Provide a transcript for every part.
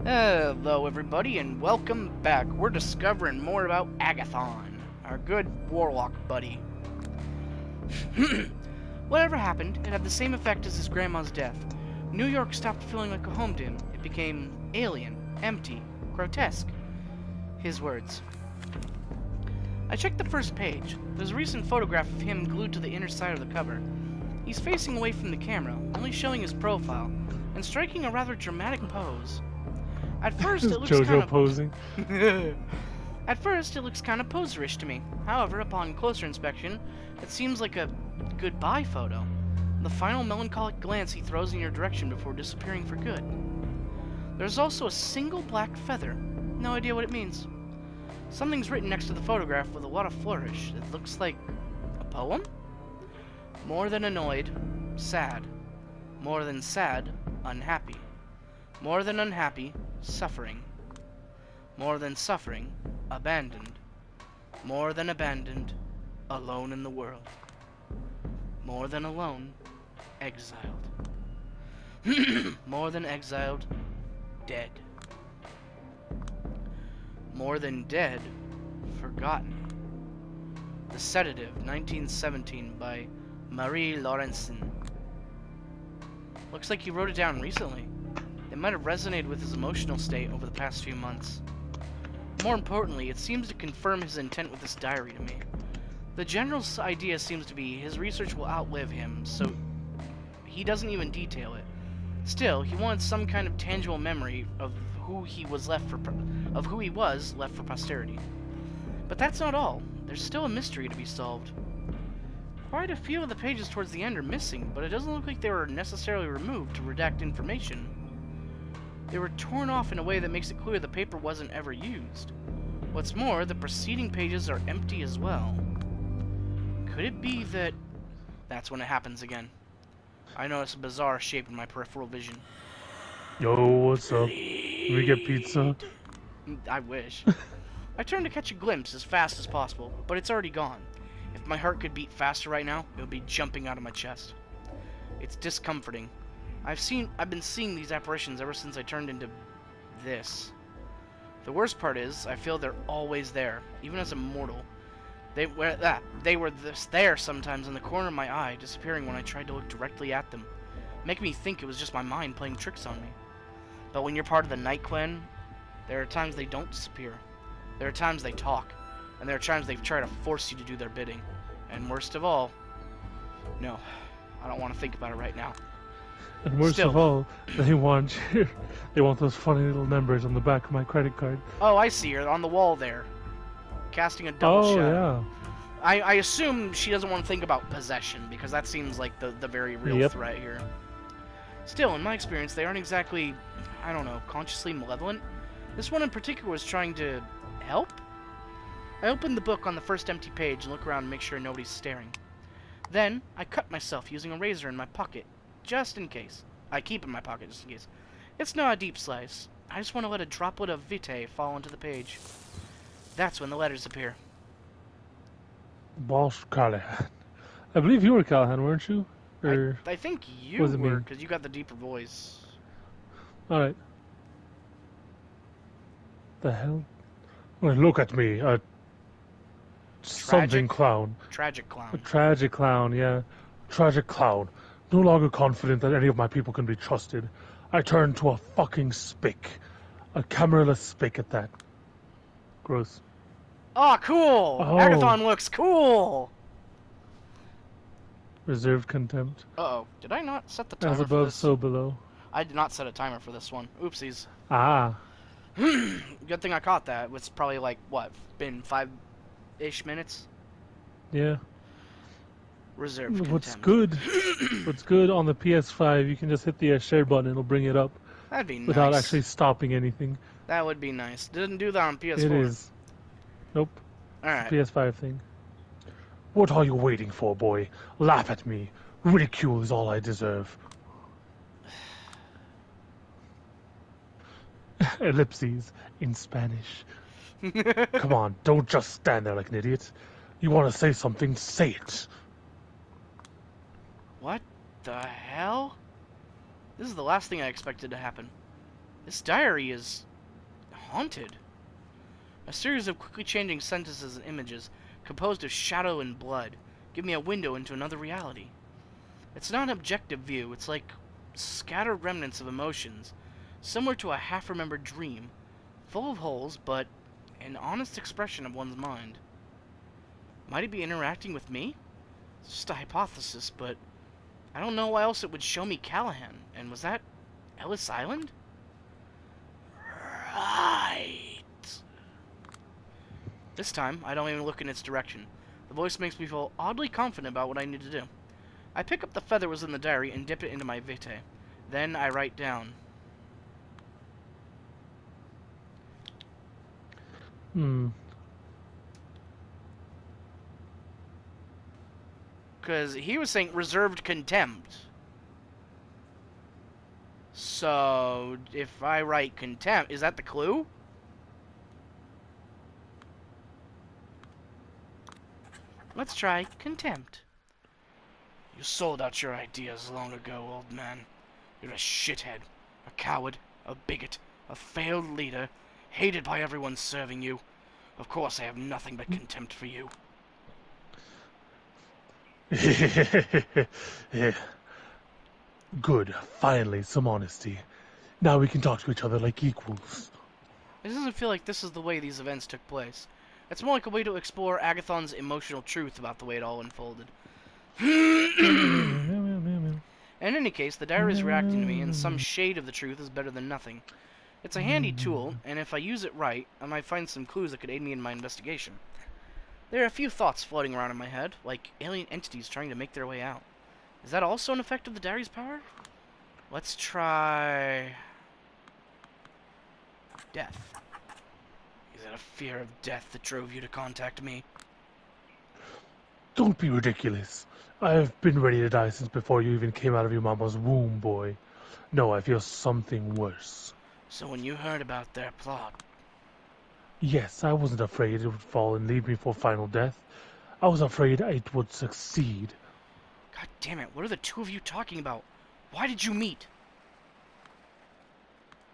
Hello everybody and welcome back. We're discovering more about Agathon, our good warlock buddy. Whatever happened, it had the same effect as his grandma's death. New York stopped feeling like a home to him. It became alien, empty, grotesque. His words. I checked the first page. There's a recent photograph of him glued to the inner side of the cover. He's facing away from the camera, only showing his profile, and striking a rather dramatic pose. At first, it looks kind of posing. At first, it looks kind of poserish to me. However, upon closer inspection, it seems like a goodbye photo. The final melancholic glance he throws in your direction before disappearing for good. There's also a single black feather. No idea what it means. Something's written next to the photograph with a lot of flourish. It looks like a poem? More than annoyed, sad. More than sad, unhappy. More than unhappy, suffering. More than suffering, abandoned. More than abandoned, alone in the world. More than alone, exiled. More than exiled, dead. More than dead, forgotten. The Sedative, 1917, by Marie Laurencin. Looks like he wrote it down recently. It might have resonated with his emotional state over the past few months. More importantly, it seems to confirm his intent with this diary to me. The general idea seems to be his research will outlive him, so he doesn't even detail it. Still, he wanted some kind of tangible memory of who he was left for posterity. But that's not all. There's still a mystery to be solved. Quite a few of the pages towards the end are missing, but it doesn't look like they were necessarily removed to redact information. They were torn off in a way that makes it clear the paper wasn't ever used. What's more, the preceding pages are empty as well. Could it be that... That's when it happens again. I notice a bizarre shape in my peripheral vision. Yo, what's up? We get pizza? I wish. I turn to catch a glimpse as fast as possible, but it's already gone. If my heart could beat faster right now, it would be jumping out of my chest. It's discomforting. I've been seeing these apparitions ever since I turned into this. The worst part is, I feel they're always there, even as a mortal. They were there sometimes in the corner of my eye, disappearing when I tried to look directly at them, making me think it was just my mind playing tricks on me. But when you're part of the Night Clan, there are times they don't disappear. There are times they talk, and there are times they try to force you to do their bidding. And worst of all, no, I don't want to think about it right now. And worst of all, they want those funny little numbers on the back of my credit card. Oh, I see her on the wall there, casting a double shot. Yeah. I assume she doesn't want to think about possession, because that seems like the very real threat here. Still, in my experience, they aren't exactly, I don't know, consciously malevolent. This one in particular was trying to help? I open the book on the first empty page and look around and make sure nobody's staring. Then, I cut myself using a razor in my pocket, just in case. I keep it in my pocket just in case. It's not a deep slice. I just want to let a droplet of VtM fall onto the page. That's when the letters appear. Boss Callahan. I believe you were Callahan, weren't you? Or I think you were, because you got the deeper voice. Alright. The hell? Well, look at me, something clown. Tragic clown. A tragic clown, yeah. Tragic clown. No longer confident that any of my people can be trusted. I turn to a fucking spick. A cameraless spick at that. Gross. Oh, cool! Oh. Agathon looks cool! Reserved contempt. Uh-oh. Did I not set the timer As for above, this? so below. I did not set a timer for this one. Oopsies. Ah. Good thing I caught that. It's probably like, what, been 5-ish minutes? Yeah. Reserved contempt. What's good on the PS5, you can just hit the share button, it'll bring it up. That'd be nice. Without actually stopping anything. That would be nice. Didn't do that on PS4. It is. Nope. Alright. PS5 thing. What are you waiting for, boy? Laugh at me. Ridicule is all I deserve. Ellipses in Spanish. Come on, don't just stand there like an idiot. You want to say something, say it. What the hell? This is the last thing I expected to happen. This diary is haunted. A series of quickly changing sentences and images, composed of shadow and blood, give me a window into another reality. It's not an objective view, it's like scattered remnants of emotions, similar to a half-remembered dream, full of holes, but an honest expression of one's mind. Might it be interacting with me? It's just a hypothesis, but I don't know why else it would show me Callahan. And was that Ellis Island? Right. This time, I don't even look in its direction. The voice makes me feel oddly confident about what I need to do. I pick up the feather was in the diary and dip it into my VtM. Then I write down. Because he was saying reserved contempt. So, if I write contempt, is that the clue? Let's try contempt. You sold out your ideas long ago, old man. You're a shithead, a coward, a bigot, a failed leader, hated by everyone serving you. Of course I have nothing but contempt for you. Yeah. Good. Finally, some honesty. Now we can talk to each other like equals. It doesn't feel like this is the way these events took place. It's more like a way to explore Agathon's emotional truth about the way it all unfolded. In any case, the diary is reacting to me, and some shade of the truth is better than nothing. It's a handy tool, and if I use it right, I might find some clues that could aid me in my investigation. There are a few thoughts floating around in my head, like alien entities trying to make their way out. Is that also an effect of the diary's power? Let's try... death. Is it a fear of death that drove you to contact me? Don't be ridiculous. I've been ready to die since before you even came out of your mama's womb, boy. No, I feel something worse. So when you heard about their plot... Yes, I wasn't afraid it would fall and leave me for final death. I was afraid it would succeed. God damn it, what are the two of you talking about? Why did you meet?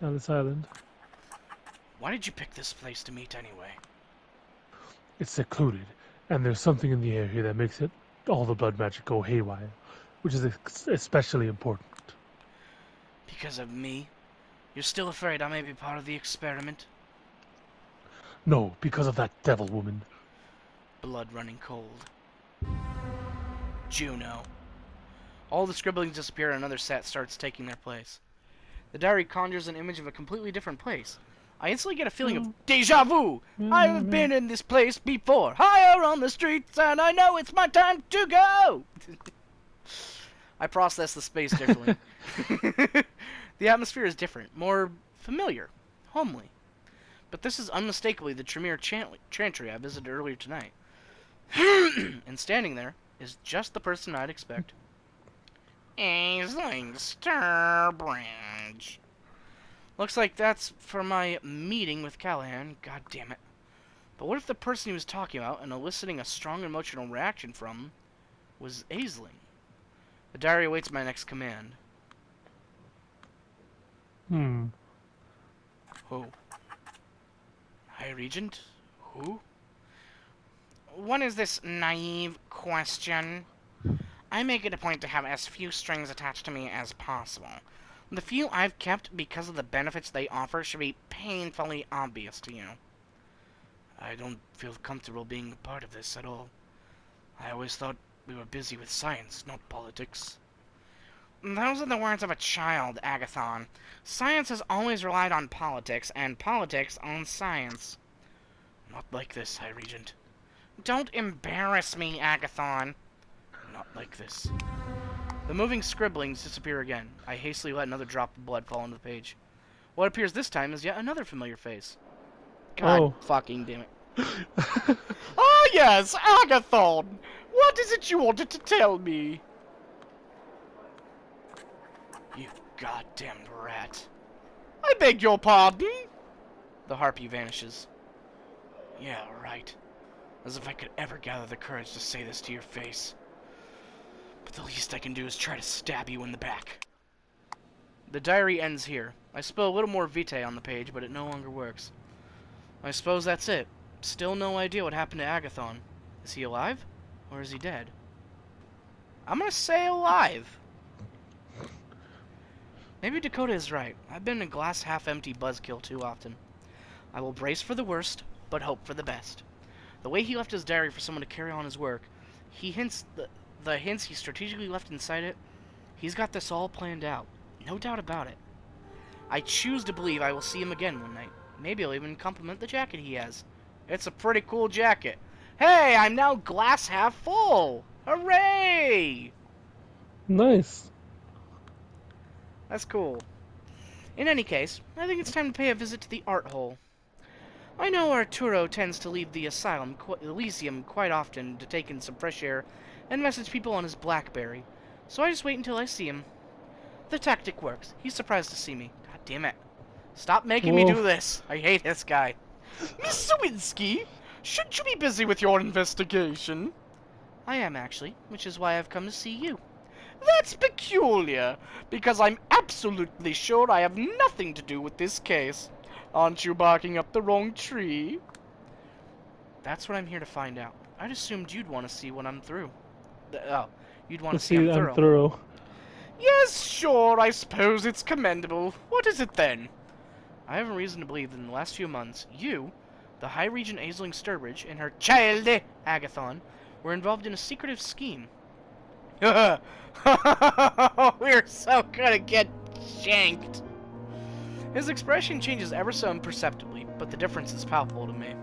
Ellis Island. Why did you pick this place to meet anyway? It's secluded, and there's something in the air here that makes all the blood magic go haywire, which is especially important. Because of me? You're still afraid I may be part of the experiment? No, because of that devil woman. Blood running cold. Juno. All the scribblings disappear and another set starts taking their place. The diary conjures an image of a completely different place. I instantly get a feeling of déjà vu! I've been in this place before, higher on the streets, and I know it's my time to go! I process the space differently. The atmosphere is different, more familiar, homely. But this is unmistakably the Tremere Chantry I visited earlier tonight. And standing there is just the person I'd expect. Aisling Sturbridge. Looks like that's for my meeting with Callahan. God damn it. But what if the person he was talking about and eliciting a strong emotional reaction from was Aisling? The diary awaits my next command. Who? High Regent? Who? What is this naive question? I make it a point to have as few strings attached to me as possible. The few I've kept because of the benefits they offer should be painfully obvious to you. I don't feel comfortable being a part of this at all. I always thought we were busy with science, not politics. Those are the words of a child, Agathon. Science has always relied on politics, and politics on science. Not like this, High Regent. Don't embarrass me, Agathon. Not like this. The moving scribblings disappear again. I hastily let another drop of blood fall onto the page. What appears this time is yet another familiar face. God fucking damn it. Ah, yes, Agathon! What is it you wanted to tell me? You goddamned rat. I beg your pardon? The harpy vanishes. Yeah, right. As if I could ever gather the courage to say this to your face. But the least I can do is try to stab you in the back. The diary ends here. I spill a little more Vitae on the page, but it no longer works. I suppose that's it. Still no idea what happened to Agathon. Is he alive? Or is he dead? I'm gonna say alive. Maybe Dakota is right. I've been a glass half empty buzzkill too often. I will brace for the worst, but hope for the best. The way he left his diary for someone to carry on his work, the hints he strategically left inside it, he's got this all planned out. No doubt about it. I choose to believe I will see him again one night. Maybe I'll even compliment the jacket he has. It's a pretty cool jacket. Hey, I'm now glass half full! Hooray! Nice. That's cool. In any case, I think it's time to pay a visit to the art hole. I know Arturo tends to leave the Elysium quite often to take in some fresh air and message people on his BlackBerry, so I just wait until I see him. The tactic works. He's surprised to see me. God damn it. Stop making me do this. I hate this guy. Miss Sawinski, shouldn't you be busy with your investigation? I am, actually, which is why I've come to see you. That's peculiar, because I'm absolutely sure I have nothing to do with this case. Aren't you barking up the wrong tree? That's what I'm here to find out. I'd assumed you'd want to see when I'm through. You'd want to see I'm thorough. Yes, sure, I suppose it's commendable. What is it then? I have a reason to believe that in the last few months, you, the High Regent Aisling Sturbridge, and her child, Agathon, were involved in a secretive scheme. We're so gonna get shanked. His expression changes ever so imperceptibly, but the difference is palpable to me.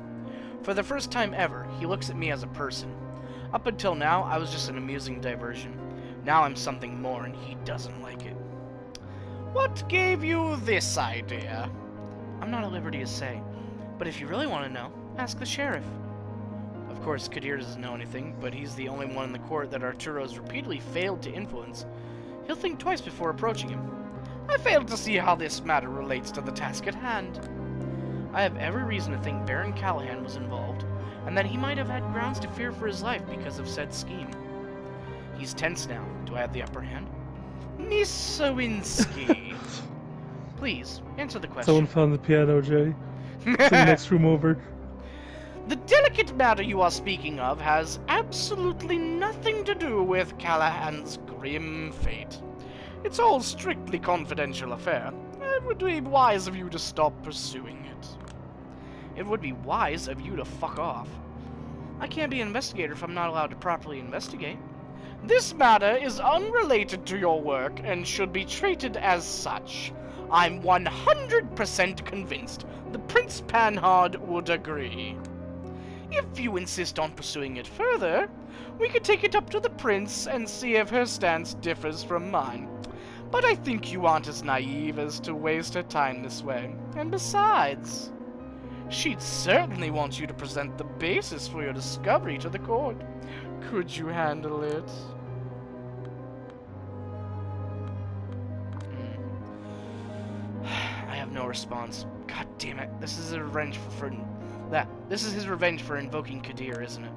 For the first time ever, he looks at me as a person. Up until now, I was just an amusing diversion. Now I'm something more, and he doesn't like it. What gave you this idea? I'm not at liberty to say, but if you really want to know, ask the sheriff. Of course, Kadir doesn't know anything, but he's the only one in the court that Arturo's repeatedly failed to influence. He'll think twice before approaching him. I fail to see how this matter relates to the task at hand. I have every reason to think Baron Callahan was involved, and that he might have had grounds to fear for his life because of said scheme. He's tense now. Do I have the upper hand? Miss Sawinski. Please, answer the question. Someone found the piano, Jay. It's in the next room over. The delicate matter you are speaking of has absolutely nothing to do with Callahan's grim fate. It's all strictly confidential affair. It would be wise of you to stop pursuing it. It would be wise of you to fuck off. I can't be an investigator if I'm not allowed to properly investigate. This matter is unrelated to your work and should be treated as such. I'm 100% convinced the Prince Panhard would agree. If you insist on pursuing it further, we could take it up to the Prince and see if her stance differs from mine. But I think you aren't as naive as to waste her time this way. And besides, she'd certainly want you to present the basis for your discovery to the court. Could you handle it? I have no response. God damn it. This is his revenge for invoking Kadir, isn't it?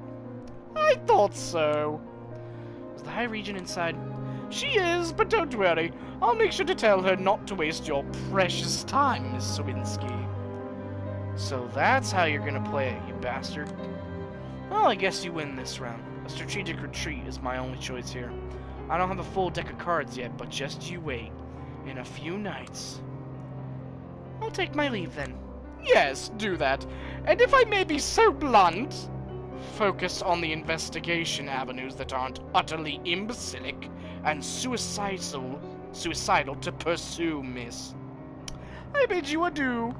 I thought so. Is the High Regent inside? She is, but don't worry. I'll make sure to tell her not to waste your precious time, Miss Sawinski. So that's how you're gonna play it, you bastard. Well, I guess you win this round. A strategic retreat is my only choice here. I don't have a full deck of cards yet, but just you wait. In a few nights. I'll take my leave then. Yes, do that. And if I may be so blunt, focus on the investigation avenues that aren't utterly imbecilic and suicidal to pursue, miss. I bid you adieu.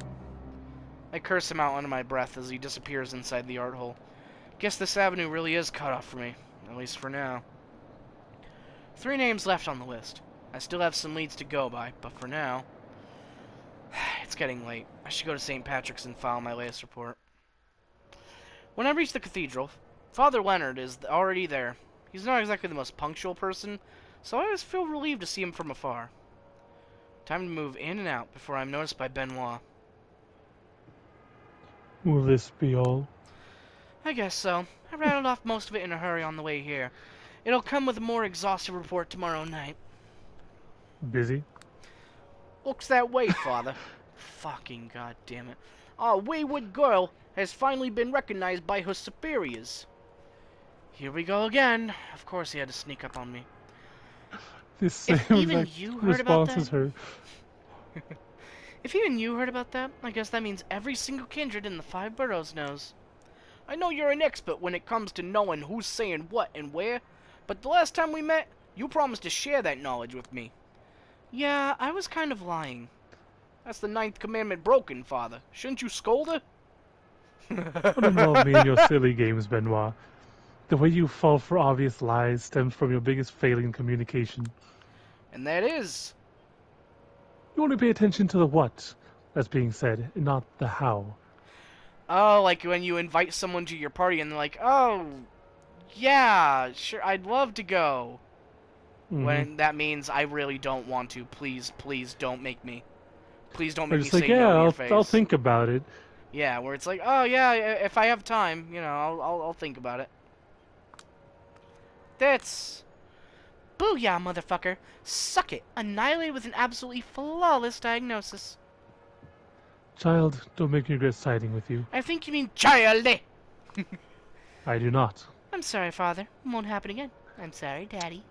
I curse him out under my breath as he disappears inside the art hole. Guess this avenue really is cut off for me, at least for now. 3 names left on the list. I still have some leads to go by, but for now, it's getting late. I should go to St. Patrick's and file my latest report. When I reach the cathedral, Father Leonard is already there. He's not exactly the most punctual person, so I just feel relieved to see him from afar. Time to move in and out before I'm noticed by Benoit. Will this be all? I guess so. I rattled off most of it in a hurry on the way here. It'll come with a more exhaustive report tomorrow night. Busy? Looks that way, Father. Fucking goddamn it. Our wayward girl has finally been recognized by her superiors. Here we go again. Of course he had to sneak up on me. The same If even exact you heard about response that, as her. if even you heard about that, I guess that means every single kindred in the 5 boroughs knows. I know you're an expert when it comes to knowing who's saying what and where, but the last time we met, you promised to share that knowledge with me. Yeah, I was kind of lying. That's the 9th commandment broken, Father. Shouldn't you scold her? Don't involve me in your silly games, Benoit. The way you fall for obvious lies stems from your biggest failing in communication. And that is... You only pay attention to the what that's being said, and not the how. Oh, like when you invite someone to your party and they're like, oh, yeah, sure, I'd love to go. When that means I really don't want to. Please, please don't make me. Please don't make me say no to your face. I'll think about it. Yeah, where it's like, oh yeah, if I have time, you know, I'll think about it. That's... Booyah, motherfucker. Suck it. Annihilated with an absolutely flawless diagnosis. Child, don't make me regret siding with you. I think you mean child. I do not. I'm sorry, Father. It won't happen again. I'm sorry, Daddy.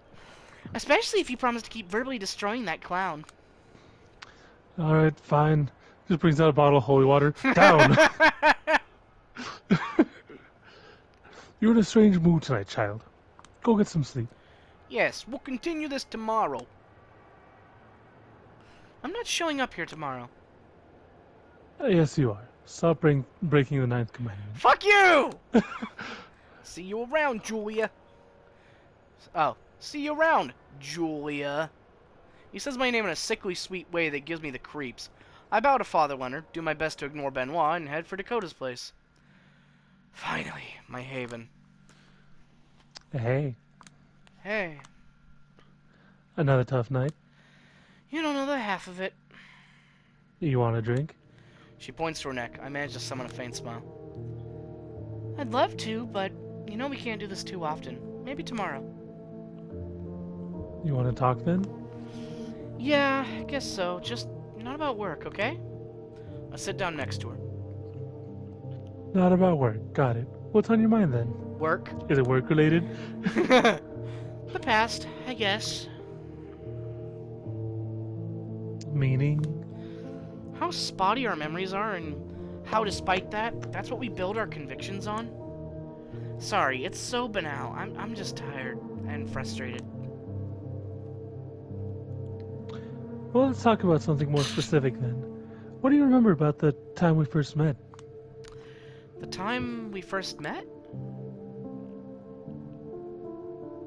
Especially if you promise to keep verbally destroying that clown. Alright, fine. Just brings out a bottle of holy water. Down! You're in a strange mood tonight, child. Go get some sleep. Yes, we'll continue this tomorrow. I'm not showing up here tomorrow. Yes, you are. Stop breaking the 9th commandment. Fuck you! See you around, Julia. Oh, see you around, Julia. He says my name in a sickly sweet way that gives me the creeps. I bow to Father Leonard, do my best to ignore Benoit, and head for Dakota's place. Finally, my haven. Hey. Hey. Another tough night. You don't know the half of it. You want a drink? She points to her neck. I manage to summon a faint smile. I'd love to, but you know we can't do this too often. Maybe tomorrow. You want to talk then? Yeah, I guess so. Just not about work, okay? I sit down next to her. Not about work. Got it. What's on your mind then? Work. Is it work related? The past, I guess. Meaning? How spotty our memories are, and how despite that, that's what we build our convictions on. Sorry, it's so banal. I'm just tired and frustrated. Well, let's talk about something more specific then. What do you remember about the time we first met? The time we first met?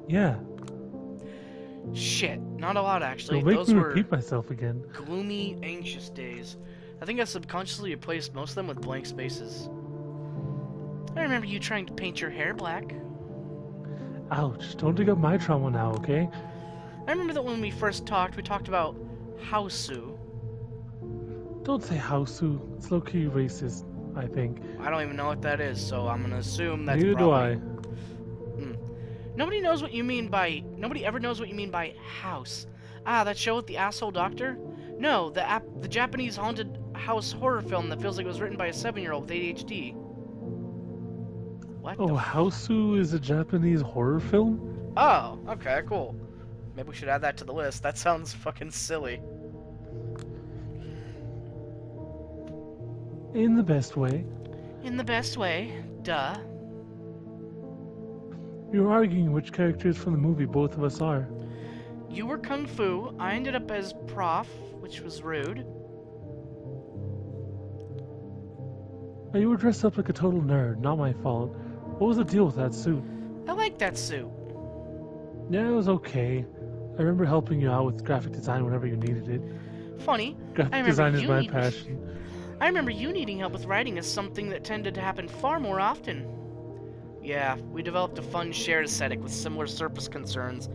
Yeah. Shit, not a lot actually. Don't make Those me were repeat myself again. gloomy, anxious days. I think I subconsciously replaced most of them with blank spaces. I remember you trying to paint your hair black. Ouch, don't dig up my trauma now, okay? I remember that when we first talked, we talked about Hausu. Don't say Hausu. It's low-key racist, I think. I don't even know what that is, so I'm gonna assume that's Neither probably... do I. Nobody knows what you mean by... Nobody ever knows what you mean by house. Ah, that show with the asshole doctor? No, the Japanese haunted house horror film that feels like it was written by a 7-year-old with ADHD. What? Oh, Hausu is a Japanese horror film? Oh, okay, cool. Maybe we should add that to the list. That sounds fucking silly. In the best way. In the best way. Duh. You're arguing which characters from the movie both of us are. You were Kung Fu. I ended up as Prof, which was rude. You were dressed up like a total nerd, not my fault. What was the deal with that suit? I like that suit. Yeah, it was okay. I remember helping you out with graphic design whenever you needed it. Funny. Graphic design is my passion. I remember you needing help with writing as something that tended to happen far more often. Yeah, we developed a fun shared aesthetic with similar surface concerns,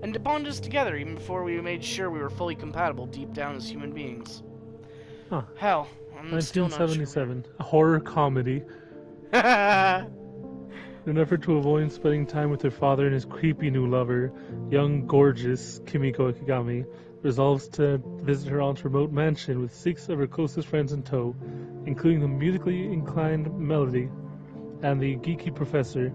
and it bonded us together even before we made sure we were fully compatible deep down as human beings. Huh. Hell, I'm still not sure. 1977. A horror comedy. In an effort to avoid spending time with her father and his creepy new lover, young, gorgeous Kimiko Ikigami, resolves to visit her aunt's remote mansion with 6 of her closest friends in tow, including the musically inclined Melody and the geeky professor.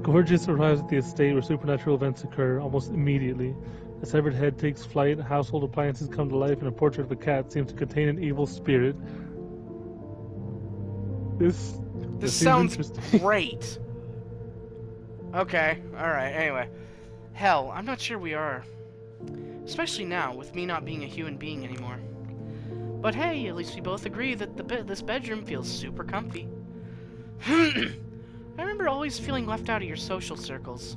Gorgeous arrives at the estate where supernatural events occur almost immediately. A severed head takes flight, household appliances come to life, and a portrait of a cat seems to contain an evil spirit. This sounds interesting. great. Okay, alright, anyway. Hell, I'm not sure we are. Especially now, with me not being a human being anymore. But hey, at least we both agree that this bedroom feels super comfy. I remember always feeling left out of your social circles.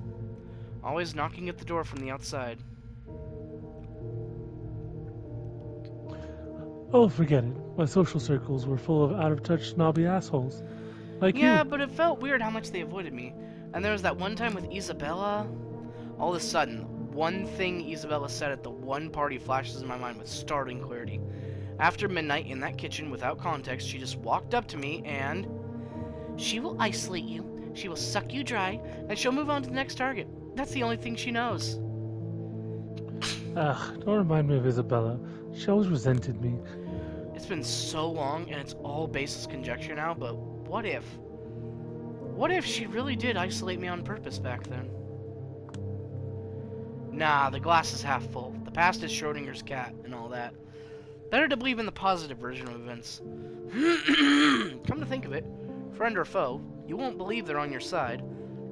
Always knocking at the door from the outside. Oh, forget it. My social circles were full of out-of-touch, snobby assholes. Like Yeah, you. but it felt weird how much they avoided me. And there was that one time with Isabella. All of a sudden, one thing Isabella said at the one party flashes in my mind with startling clarity. After midnight in that kitchen, without context, she just walked up to me and... She will isolate you, she will suck you dry, and she'll move on to the next target. That's the only thing she knows. Ugh, don't remind me of Isabella. She always resented me. It's been so long, and it's all baseless conjecture now, but what if? What if she really did isolate me on purpose back then? Nah, the glass is half full. The past is Schrodinger's cat, and all that. Better to believe in the positive version of events. Come to think of it, friend or foe, you won't believe they're on your side.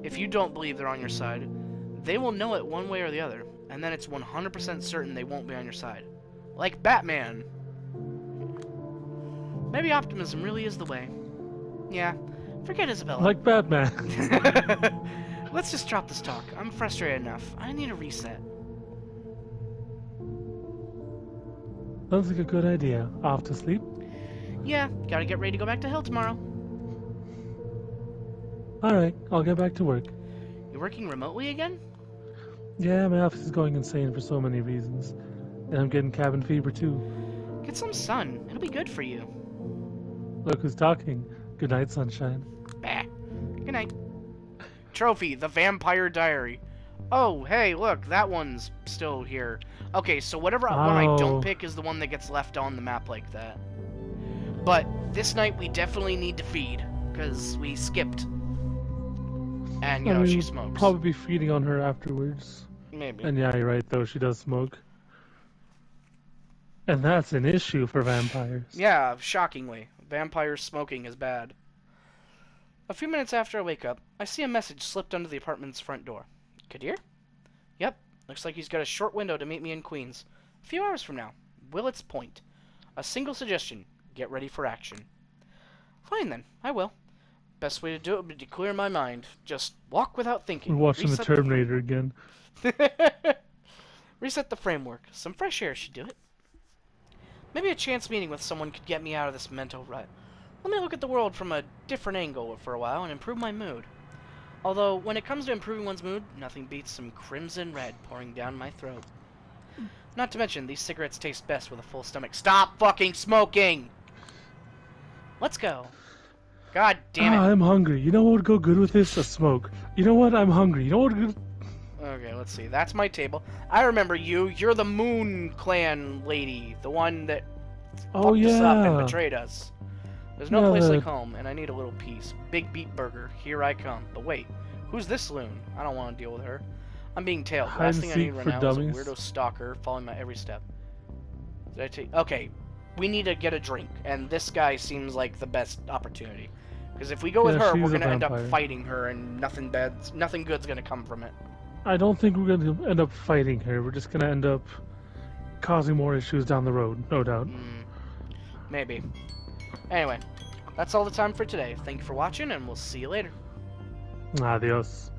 If you don't believe they're on your side, they will know it one way or the other, and then it's 100% certain they won't be on your side. Like Batman. Maybe optimism really is the way. Yeah, forget Isabella. Like Batman. Let's just drop this talk. I'm frustrated enough. I need a reset. Sounds like a good idea. Off to sleep? Yeah, gotta get ready to go back to Hill tomorrow. Alright, I'll get back to work. You're working remotely again? Yeah, my office is going insane for so many reasons. And I'm getting cabin fever too. Get some sun. It'll be good for you. Look who's talking. Good night, sunshine. Bah. Good night. Trophy, the Vampire Diary. Oh, hey, look, that one's still here. Okay, so whatever one I don't pick is the one that gets left on the map like that. But this night we definitely need to feed, because we skipped. And, you know, she smokes. Probably be feeding on her afterwards. Maybe. And yeah, you're right, though. She does smoke. And that's an issue for vampires. Yeah, shockingly. Vampires smoking is bad. A few minutes after I wake up, I see a message slipped under the apartment's front door. Kadir? Yep, looks like he's got a short window to meet me in Queens. A few hours from now. Willets Point. A single suggestion. Get ready for action. Fine then, I will. Best way to do it would be to clear my mind. Just walk without thinking. We're watching the Terminator again. Reset the framework. Some fresh air should do it. Maybe a chance meeting with someone could get me out of this mental rut. Let me look at the world from a different angle for a while and improve my mood. Although, when it comes to improving one's mood, nothing beats some crimson red pouring down my throat. Not to mention, these cigarettes taste best with a full stomach. Stop fucking smoking! Let's go. God damn it. I'm hungry. You know what would go good with this? A smoke. You know what? I'm hungry. You know what would go... Okay, let's see. That's my table. I remember you. You're the Moon Clan lady. The one that fucked us up and betrayed us. There's no place like home, and I need a little peace. Big Beat Burger. Here I come. But wait. Who's this loon? I don't want to deal with her. I'm being tailed. Last thing I need right now is a weirdo stalker following my every step. Did I take... Okay. We need to get a drink, and this guy seems like the best opportunity. Because if we go with her, we're going to end up fighting her, and nothing good's going to come from it. I don't think we're going to end up fighting her. We're just going to end up causing more issues down the road, no doubt. Maybe. Anyway, that's all the time for today. Thank you for watching, and we'll see you later. Adios.